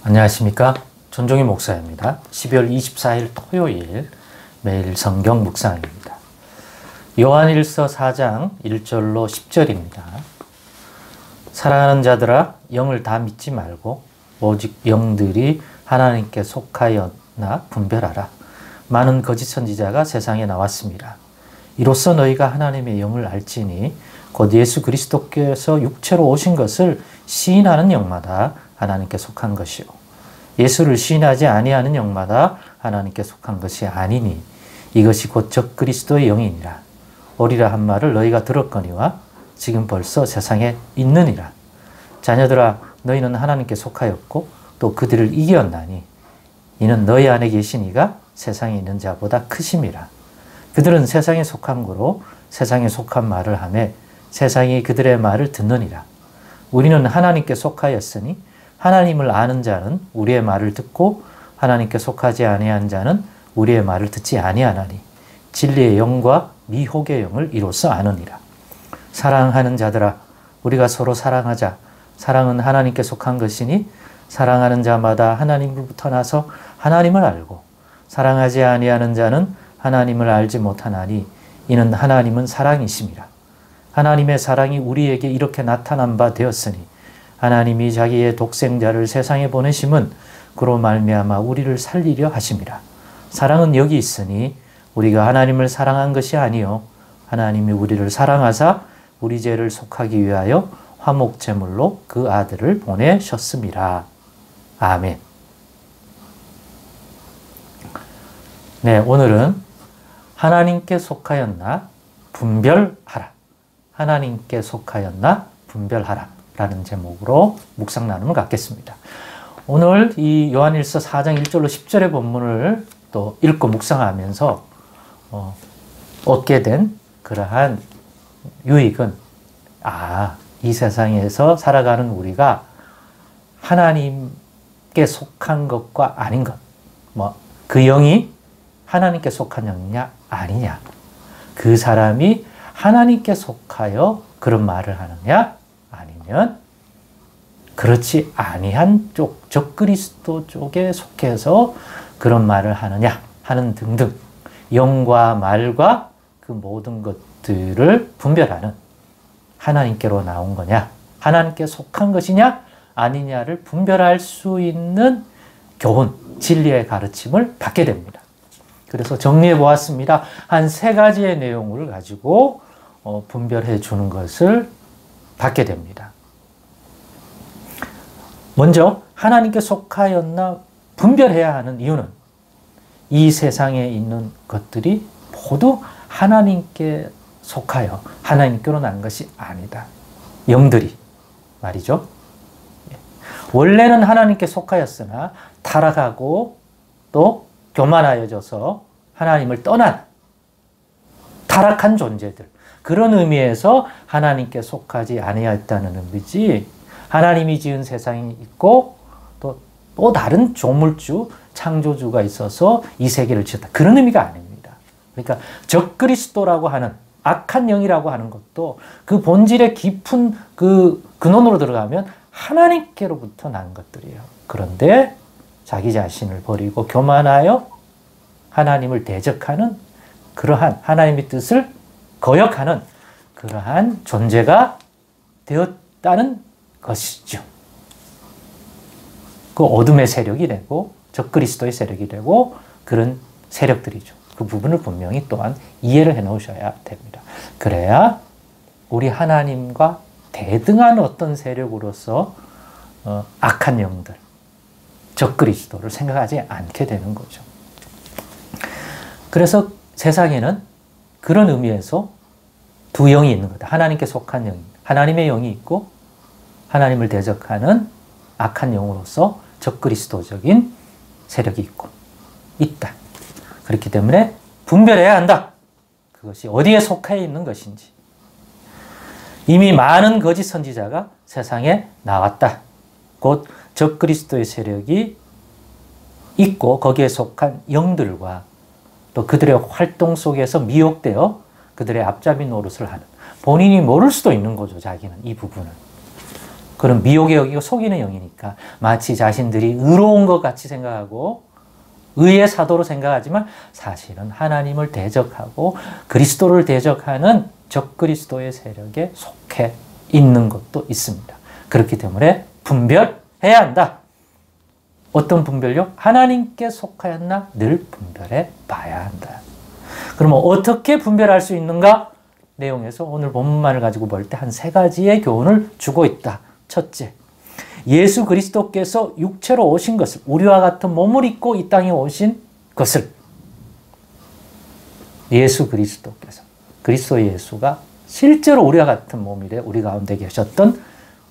안녕하십니까. 전종희 목사입니다. 12월 24일 토요일 매일 성경 묵상입니다. 요한일서 4장 1절로 10절입니다. 사랑하는 자들아, 영을 다 믿지 말고 오직 영들이 하나님께 속하였나 분별하라. 많은 거짓 선지자가 세상에 나왔습니다. 이로써 너희가 하나님의 영을 알지니 곧 예수 그리스도께서 육체로 오신 것을 시인하는 영마다 하나님께 속한 것이요 예수를 시인하지 아니하는 영마다 하나님께 속한 것이 아니니 이것이 곧 적그리스도의 영이니라. 오리라 한 말을 너희가 들었거니와 지금 벌써 세상에 있느니라. 자녀들아, 너희는 하나님께 속하였고 또 그들을 이겼나니 이는 너희 안에 계신 이가 세상에 있는 자보다 크심이라. 그들은 세상에 속한 거로 세상에 속한 말을 하매 세상이 그들의 말을 듣느니라. 우리는 하나님께 속하였으니 하나님을 아는 자는 우리의 말을 듣고 하나님께 속하지 아니한 자는 우리의 말을 듣지 아니하나니 진리의 영과 미혹의 영을 이로써 아느니라. 사랑하는 자들아, 우리가 서로 사랑하자. 사랑은 하나님께 속한 것이니 사랑하는 자마다 하나님으로부터 나서 하나님을 알고 사랑하지 아니하는 자는 하나님을 알지 못하나니 이는 하나님은 사랑이심이라. 하나님의 사랑이 우리에게 이렇게 나타난 바 되었으니 하나님이 자기의 독생자를 세상에 보내심은 그로 말미암아 우리를 살리려 하심이라. 사랑은 여기 있으니 우리가 하나님을 사랑한 것이 아니요 하나님이 우리를 사랑하사 우리 죄를 속하기 위하여 화목제물로 그 아들을 보내셨음이라. 아멘. 네, 오늘은 하나님께 속하였나 분별하라. 하나님께 속하였나 분별하라 라는 제목으로 묵상 나눔을 갖겠습니다. 오늘 이 요한일서 4장 1절로 10절의 본문을 또 읽고 묵상하면서 얻게 된 그러한 유익은 이 세상에서 살아가는 우리가 하나님께 속한 것과 아닌 것, 그 영이 하나님께 속한 영이냐 아니냐, 그 사람이 하나님께 속하여 그런 말을 하느냐 아니면 그렇지 아니한 쪽, 적그리스도 쪽에 속해서 그런 말을 하느냐 하는 등등 영과 말과 그 모든 것들을 분별하는 하나님께로 나온 거냐 하나님께 속한 것이냐 아니냐를 분별할 수 있는 교훈, 진리의 가르침을 받게 됩니다. 그래서 정리해 보았습니다. 한 3가지의 내용을 가지고 분별해 주는 것을 받게 됩니다. 먼저 하나님께 속하였나 분별해야 하는 이유는 이 세상에 있는 것들이 모두 하나님께 속하여 하나님께로 난 것이 아니다. 영들이 말이죠. 원래는 하나님께 속하였으나 타락하고 또 교만하여져서 하나님을 떠난 타락한 존재들, 그런 의미에서 하나님께 속하지 아니하였다는 의미지 하나님이 지은 세상이 있고 또 다른 조물주, 창조주가 있어서 이 세계를 지었다. 그런 의미가 아닙니다. 그러니까 적그리스도라고 하는 악한 영이라고 하는 것도 그 본질의 깊은 그 근원으로 들어가면 하나님께로부터 난 것들이에요. 그런데 자기 자신을 버리고 교만하여 하나님을 대적하는 그러한 하나님의 뜻을 거역하는 그러한 존재가 되었다는 것이죠. 그 어둠의 세력이 되고 적그리스도의 세력이 되고 그런 세력들이죠. 그 부분을 분명히 또한 이해를 해 놓으셔야 됩니다. 그래야 우리 하나님과 대등한 어떤 세력으로서 악한 영들, 적그리스도를 생각하지 않게 되는 거죠. 그래서 세상에는 그런 의미에서 두 영이 있는 거다. 하나님께 속한 영, 하나님의 영이 있고 하나님을 대적하는 악한 영으로서 적그리스도적인 세력이 있다. 그렇기 때문에 분별해야 한다. 그것이 어디에 속해 있는 것인지. 이미 많은 거짓 선지자가 세상에 나왔다. 곧 적그리스도의 세력이 있고 거기에 속한 영들과 또 그들의 활동 속에서 미혹되어 그들의 앞잡이 노릇을 하는, 본인이 모를 수도 있는 거죠. 자기는 이 부분을. 그런 미혹의 영이고 속이는 영이니까 마치 자신들이 의로운 것 같이 생각하고 의의 사도로 생각하지만 사실은 하나님을 대적하고 그리스도를 대적하는 적그리스도의 세력에 속해 있는 것도 있습니다. 그렇기 때문에 분별해야 한다. 어떤 분별요? 하나님께 속하였나 늘 분별해 봐야 한다. 그러면 어떻게 분별할 수 있는가? 내용에서 오늘 본문만을 가지고 볼 때 한 세 가지의 교훈을 주고 있다. 첫째, 예수 그리스도께서 육체로 오신 것을, 우리와 같은 몸을 입고 이 땅에 오신 것을, 예수 그리스도께서, 그리스도 예수가 실제로 우리와 같은 몸이래 우리 가운데 계셨던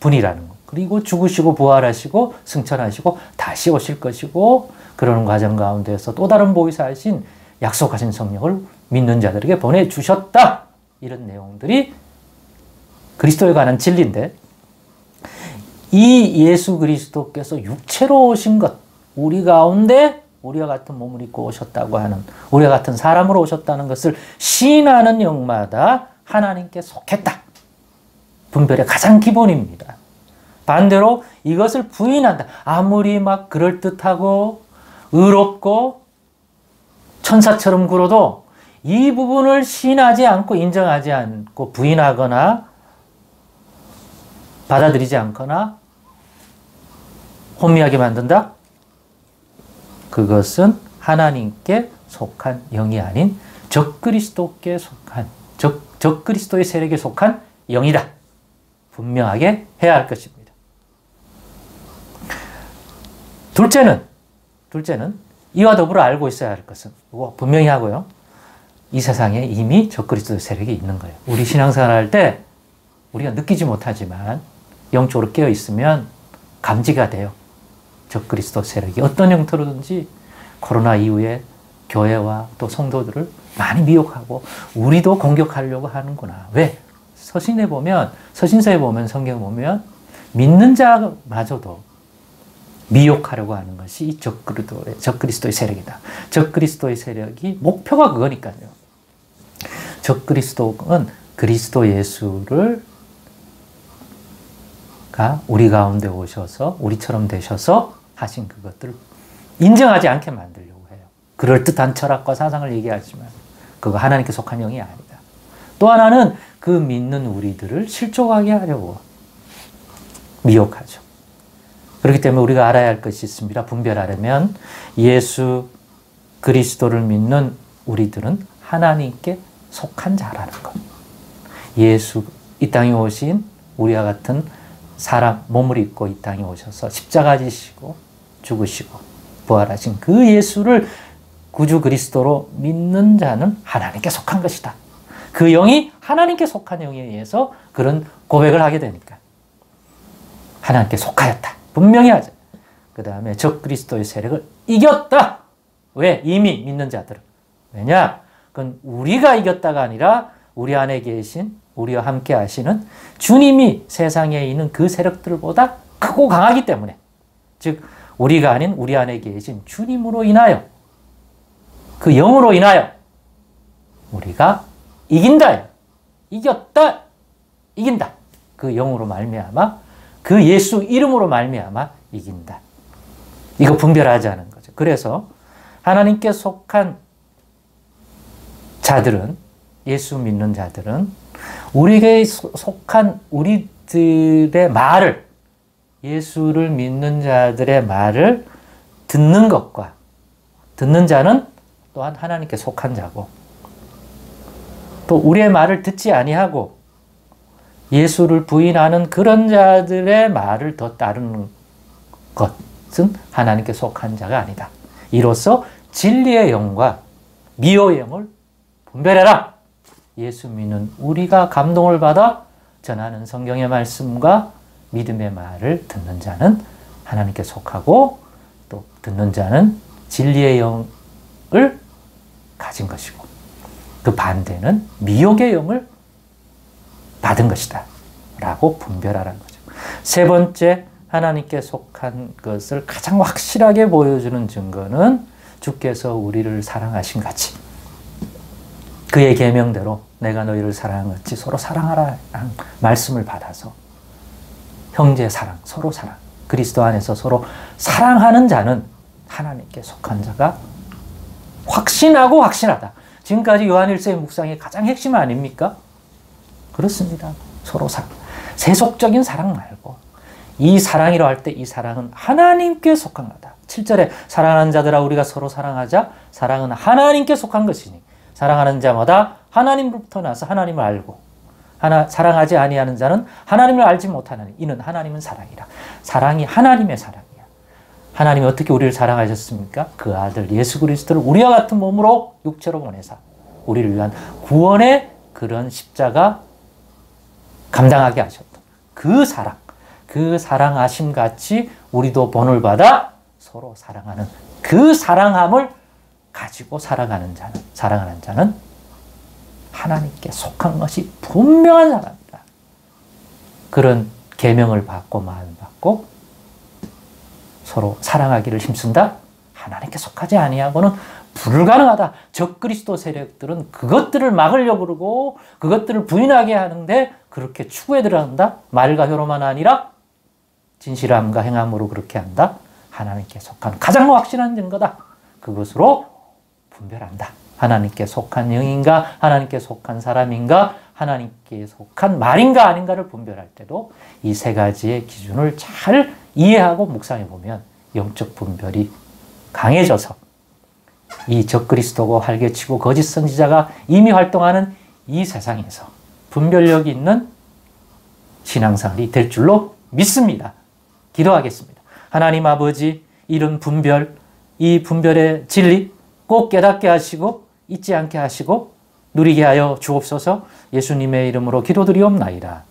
분이라는 것. 그리고 죽으시고 부활하시고 승천하시고 다시 오실 것이고 그러는 과정 가운데서 또 다른 보이사이신 약속하신 성령을 믿는 자들에게 보내주셨다. 이런 내용들이 그리스도에 관한 진리인데 이 예수 그리스도께서 육체로 오신 것, 우리 가운데 우리와 같은 몸을 입고 오셨다고 하는, 우리와 같은 사람으로 오셨다는 것을 시인하는 영마다 하나님께 속했다. 분별의 가장 기본입니다. 반대로 이것을 부인한다. 아무리 막 그럴듯하고 의롭고 천사처럼 굴어도 이 부분을 시인하지 않고 인정하지 않고 부인하거나 받아들이지 않거나 혼미하게 만든다? 그것은 하나님께 속한 영이 아닌 적그리스도께 속한, 적그리스도의 세력에 속한 영이다. 분명하게 해야 할 것입니다. 둘째는 이와 더불어 알고 있어야 할 것은 분명히 하고요. 이 세상에 이미 적그리스도의 세력이 있는 거예요. 우리 신앙생활 할 때 우리가 느끼지 못하지만 영적으로 깨어 있으면 감지가 돼요. 적그리스도 세력이 어떤 형태로든지 코로나 이후에 교회와 또 성도들을 많이 미혹하고 우리도 공격하려고 하는구나. 왜? 서신서에 보면 성경에 보면 믿는 자마저도 미혹하려고 하는 것이 이 적그리스도의 세력이다. 적그리스도의 세력이 목표가 그거니까요. 적그리스도는 그리스도 예수를 우리 가운데 오셔서 우리처럼 되셔서 하신 그것들을 인정하지 않게 만들려고 해요. 그럴듯한 철학과 사상을 얘기하지만 그거 하나님께 속한 영이 아니다. 또 하나는 그 믿는 우리들을 실족하게 하려고 미혹하죠. 그렇기 때문에 우리가 알아야 할 것이 있습니다. 분별하려면 예수 그리스도를 믿는 우리들은 하나님께 속한 자라는 것. 예수 이 땅에 오신 우리와 같은 사람 몸을 입고 이 땅에 오셔서 십자가 지시고 죽으시고 부활하신 그 예수를 구주 그리스도로 믿는 자는 하나님께 속한 것이다. 그 영이 하나님께 속한 영에 의해서 그런 고백을 하게 되니까 하나님께 속하였다. 분명히 하자. 그 다음에 적그리스도의 세력을 이겼다. 왜? 이미 믿는 자들은. 왜냐? 그건 우리가 이겼다가 아니라 우리 안에 계신 우리와 함께 하시는 주님이 세상에 있는 그 세력들보다 크고 강하기 때문에, 즉 우리가 아닌 우리 안에 계신 주님으로 인하여, 그 영으로 인하여 우리가 이긴다. 이겼다. 이긴다. 그 영으로 말미암아, 그 예수 이름으로 말미암아 이긴다. 이거 분별하자는 거죠. 그래서 하나님께 속한 자들은, 예수 믿는 자들은 우리에게 속한 우리들의 말을, 예수를 믿는 자들의 말을 듣는 것과, 듣는 자는 또한 하나님께 속한 자고, 또 우리의 말을 듣지 아니하고 예수를 부인하는 그런 자들의 말을 더 따르는 것은 하나님께 속한 자가 아니다. 이로써 진리의 영과 미혹의 영을 분별해라. 예수 믿는 우리가 감동을 받아 전하는 성경의 말씀과 믿음의 말을 듣는 자는 하나님께 속하고, 또 듣는 자는 진리의 영을 가진 것이고, 그 반대는 미혹의 영을 받은 것이다 라고 분별하라는 거죠. 세 번째, 하나님께 속한 것을 가장 확실하게 보여주는 증거는 주께서 우리를 사랑하신 같이, 그의 계명대로 내가 너희를 사랑한 같이 서로 사랑하라 라는 말씀을 받아서 형제 사랑, 서로 사랑. 그리스도 안에서 서로 사랑하는 자는 하나님께 속한 자가 확신하고 확신하다. 지금까지 요한일서의 묵상의 가장 핵심 아닙니까? 그렇습니다. 서로 사랑. 세속적인 사랑 말고 이 사랑이라 할 때 이 사랑은 하나님께 속한 거다. 7절에 사랑하는 자들아 우리가 서로 사랑하자. 사랑은 하나님께 속한 것이니 사랑하는 자마다 하나님으로부터 나서 하나님을 알고 사랑하지 아니하는 자는 하나님을 알지 못하나니 이는 하나님은 사랑이라. 사랑이 하나님의 사랑이야. 하나님이 어떻게 우리를 사랑하셨습니까? 그 아들 예수 그리스도를 우리와 같은 몸으로 육체로 보내사 우리를 위한 구원의 그런 십자가 감당하게 하셨다. 그 사랑, 그 사랑하심 같이 우리도 본을 받아 서로 사랑하는 그 사랑함을 가지고 사랑하는 자는 하나님께 속한 것이 분명한 사람이다. 그런 계명을 받고 마음 받고 서로 사랑하기를 힘쓴다. 하나님께 속하지 아니하고는 불가능하다. 적그리스도 세력들은 그것들을 막으려고 그러고 그것들을 부인하게 하는데 그렇게 추구해 들어간다. 말과 혀로만 아니라 진실함과 행함으로 그렇게 한다. 하나님께 속한 가장 확실한 증거다. 그것으로 분별한다. 하나님께 속한 영인가 하나님께 속한 사람인가 하나님께 속한 말인가 아닌가를 분별할 때도 이 세 가지의 기준을 잘 이해하고 묵상해 보면 영적 분별이 강해져서 이 적그리스도고 활개치고 거짓 선지자가 이미 활동하는 이 세상에서 분별력이 있는 신앙생활이 될 줄로 믿습니다. 기도하겠습니다. 하나님 아버지, 이런 분별, 이 분별의 진리 꼭 깨닫게 하시고 잊지 않게 하시고 누리게 하여 주옵소서. 예수님의 이름으로 기도드리옵나이다.